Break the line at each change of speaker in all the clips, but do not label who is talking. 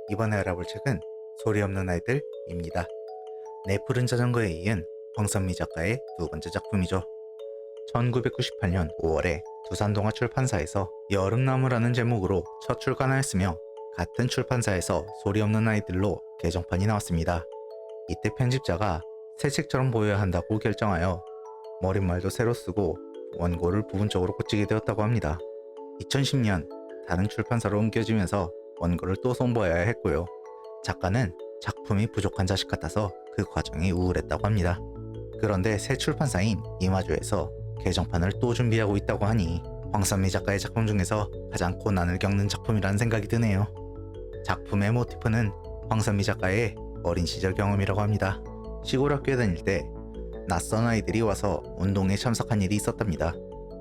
이번에 알아볼 책은 소리 없는 아이들입니다. 내 푸른 자전거에 이은 황선미 작가의 두 번째 작품이죠. 1998년 5월에 두산동화 출판사에서 여름나무라는 제목으로 첫 출간하였으며 같은 출판사에서 소리 없는 아이들로 개정판이 나왔습니다. 이때 편집자가 새 책처럼 보여야 한다고 결정하여 머릿말도 새로 쓰고 원고를 부분적으로 고치게 되었다고 합니다. 2010년 다른 출판사로 옮겨지면서 원고를 또 손보아야 했고요. 작가는 작품이 부족한 자식 같아서 그 과정이 우울했다고 합니다. 그런데 새 출판사인 이마주에서 개정판을 또 준비하고 있다고 하니 황선미 작가의 작품 중에서 가장 고난을 겪는 작품이라는 생각이 드네요. 작품의 모티프는 황선미 작가의 어린 시절 경험이라고 합니다. 시골 학교에 다닐 때 낯선 아이들이 와서 운동에 참석한 일이 있었답니다.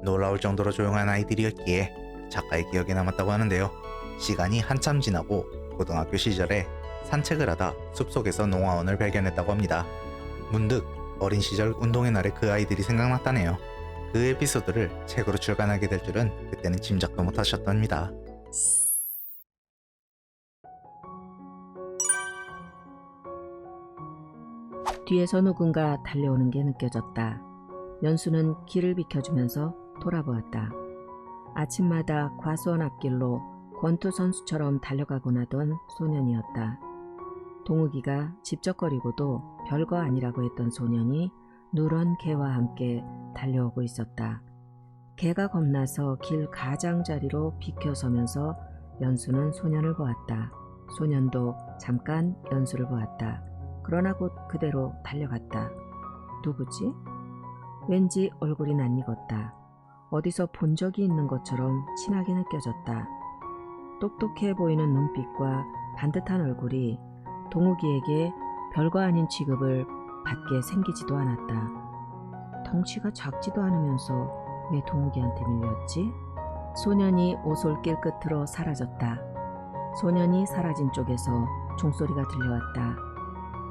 놀라울 정도로 조용한 아이들이었기에 작가의 기억에 남았다고 하는데요. 시간이 한참 지나고 고등학교 시절에 산책을 하다 숲속에서 농화원을 발견했다고 합니다. 문득 어린 시절 운동의 날에 그 아이들이 생각났다네요. 그 에피소드를 책으로 출간하게 될 줄은 그때는 짐작도 못하셨답니다.
뒤에서 누군가 달려오는 게 느껴졌다. 연수는 길을 비켜주면서 돌아보았다. 아침마다 과수원 앞길로 권투 선수처럼 달려가곤 하던 소년이었다. 동욱이가 집적거리고도 별거 아니라고 했던 소년이 누런 개와 함께 달려오고 있었다. 개가 겁나서 길 가장자리로 비켜서면서 연수는 소년을 보았다. 소년도 잠깐 연수를 보았다. 그러나 곧 그대로 달려갔다. 누구지? 왠지 얼굴이 낯익었다. 어디서 본 적이 있는 것처럼 친하게 느껴졌다. 똑똑해 보이는 눈빛과 반듯한 얼굴이 동욱이에게 별거 아닌 취급을 받게 생기지도 않았다. 덩치가 작지도 않으면서 왜 동욱이한테 밀렸지? 소년이 오솔길 끝으로 사라졌다. 소년이 사라진 쪽에서 종소리가 들려왔다.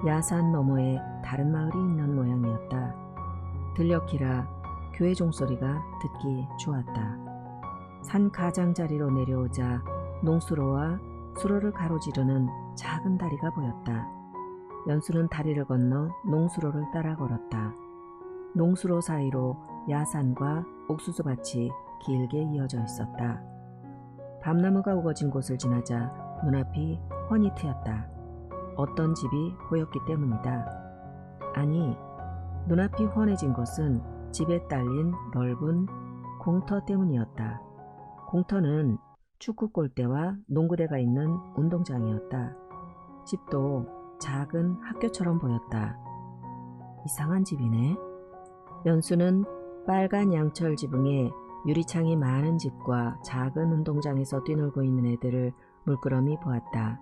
야산 너머에 다른 마을이 있는 모양이었다. 들녘이라 교회 종소리가 듣기 좋았다. 산 가장자리로 내려오자 농수로와 수로를 가로지르는 작은 다리가 보였다. 연수는 다리를 건너 농수로를 따라 걸었다. 농수로 사이로 야산과 옥수수밭이 길게 이어져 있었다. 밤나무가 우거진 곳을 지나자 눈앞이 훤히 트였다. 어떤 집이 보였기 때문이다. 아니, 눈앞이 훤해진 것은 집에 딸린 넓은 공터 때문이었다. 공터는 축구 골대와 농구대가 있는 운동장이었다. 집도 작은 학교처럼 보였다. 이상한 집이네. 연수는 빨간 양철 지붕에 유리창이 많은 집과 작은 운동장에서 뛰놀고 있는 애들을 물끄러미 보았다.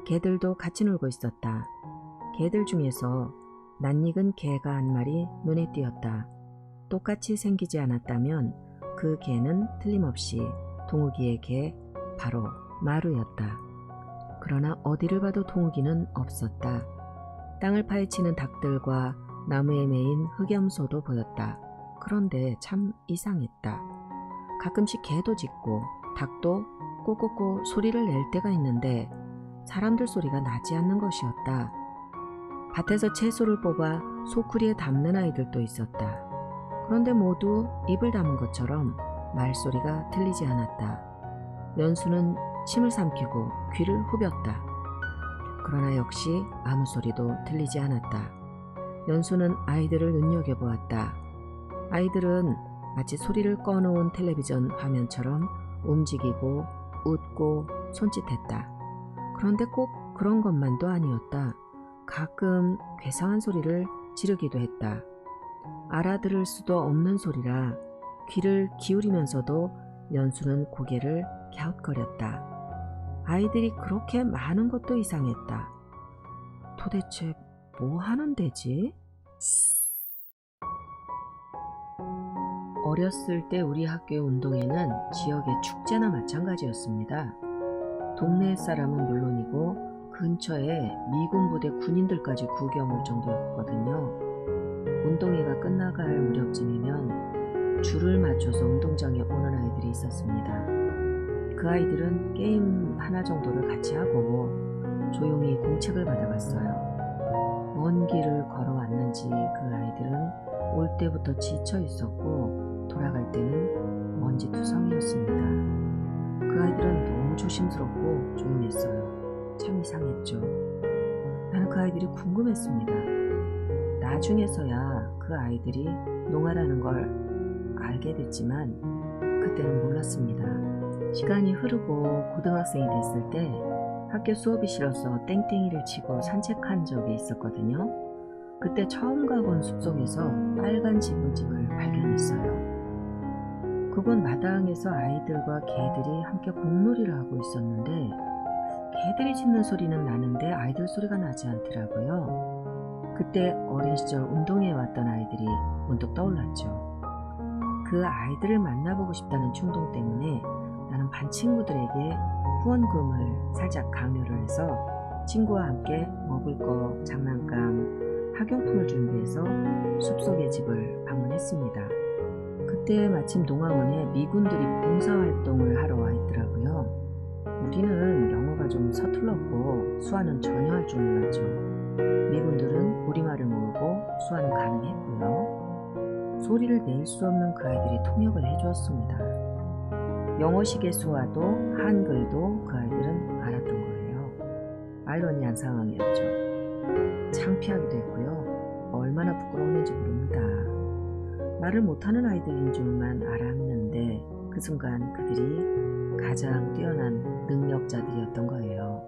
개들도 같이 놀고 있었다. 개들 중에서 낯익은 개가 한 마리 눈에 띄었다. 똑같이 생기지 않았다면 그 개는 틀림없이 동욱이의 개, 바로 마루였다. 그러나 어디를 봐도 동욱이는 없었다. 땅을 파헤치는 닭들과 나무에 매인 흑염소도 보였다. 그런데 참 이상했다. 가끔씩 개도 짖고 닭도 꼬꼬꼬 소리를 낼 때가 있는데 사람들 소리가 나지 않는 것이었다. 밭에서 채소를 뽑아 소쿠리에 담는 아이들도 있었다. 그런데 모두 입을 다문 것처럼 말소리가 들리지 않았다. 연수는 침을 삼키고 귀를 후볐다. 그러나 역시 아무 소리도 들리지 않았다. 연수는 아이들을 눈여겨보았다. 아이들은 마치 소리를 꺼놓은 텔레비전 화면처럼 움직이고 웃고 손짓했다. 그런데 꼭 그런 것만도 아니었다. 가끔 괴상한 소리를 지르기도 했다. 알아들을 수도 없는 소리라 귀를 기울이면서도 연수는 고개를 갸웃거렸다. 아이들이 그렇게 많은 것도 이상했다. 도대체 뭐 하는 데지? 어렸을 때 우리 학교의 운동회는 지역의 축제나 마찬가지였습니다. 동네 사람은 물론이고 근처에 미군 부대 군인들까지 구경 올 정도였거든요. 운동회가 끝나갈 무렵쯤이면 줄을 맞춰서 운동장에 오는 아이들이 있었습니다. 그 아이들은 게임 하나 정도를 같이 하고 조용히 공책을 받아갔어요. 먼 길을 걸어왔는지 그 아이들은 올 때부터 지쳐 있었고 돌아갈 때는 먼지투성이었습니다. 그 아이들은 너무 조심스럽고 조용했어요. 참 이상했죠. 나는 그 아이들이 궁금했습니다. 나중에서야 그 아이들이 농아라는 걸 알게 됐지만 그때는 몰랐습니다. 시간이 흐르고 고등학생이 됐을 때 학교 수업이 싫어서 땡땡이를 치고 산책한 적이 있었거든요. 그때 처음 가본 숲속에서 빨간 지붕집을 발견했어요. 그건 마당에서 아이들과 개들이 함께 공놀이를 하고 있었는데 개들이 짖는 소리는 나는데 아이들 소리가 나지 않더라고요. 그때 어린 시절 운동회 왔던 아이들이 문득 떠올랐죠. 그 아이들을 만나보고 싶다는 충동 때문에 나는 반 친구들에게 후원금을 살짝 강요를 해서 친구와 함께 먹을 거, 장난감, 학용품을 준비해서 숲속의 집을 방문했습니다. 그때 마침 농아원에 미군들이 봉사활동을 하러 와 있더라고요. 우리는 영어가 좀 서툴렀고 수화는 전혀 할 줄 몰랐죠. 미군들은 우리말을 모르고 수화는 가능했고요. 소리를 낼 수 없는 그 아이들이 통역을 해주었습니다. 영어식의 수화도 한글도 그 아이들은 알았던 거예요. 아이러니한 상황이었죠. 창피하기도 했고요. 얼마나 부끄러웠는지 모릅니다. 말을 못하는 아이들인 줄만 알았는데 그 순간 그들이 가장 뛰어난 능력자들이었던 거예요.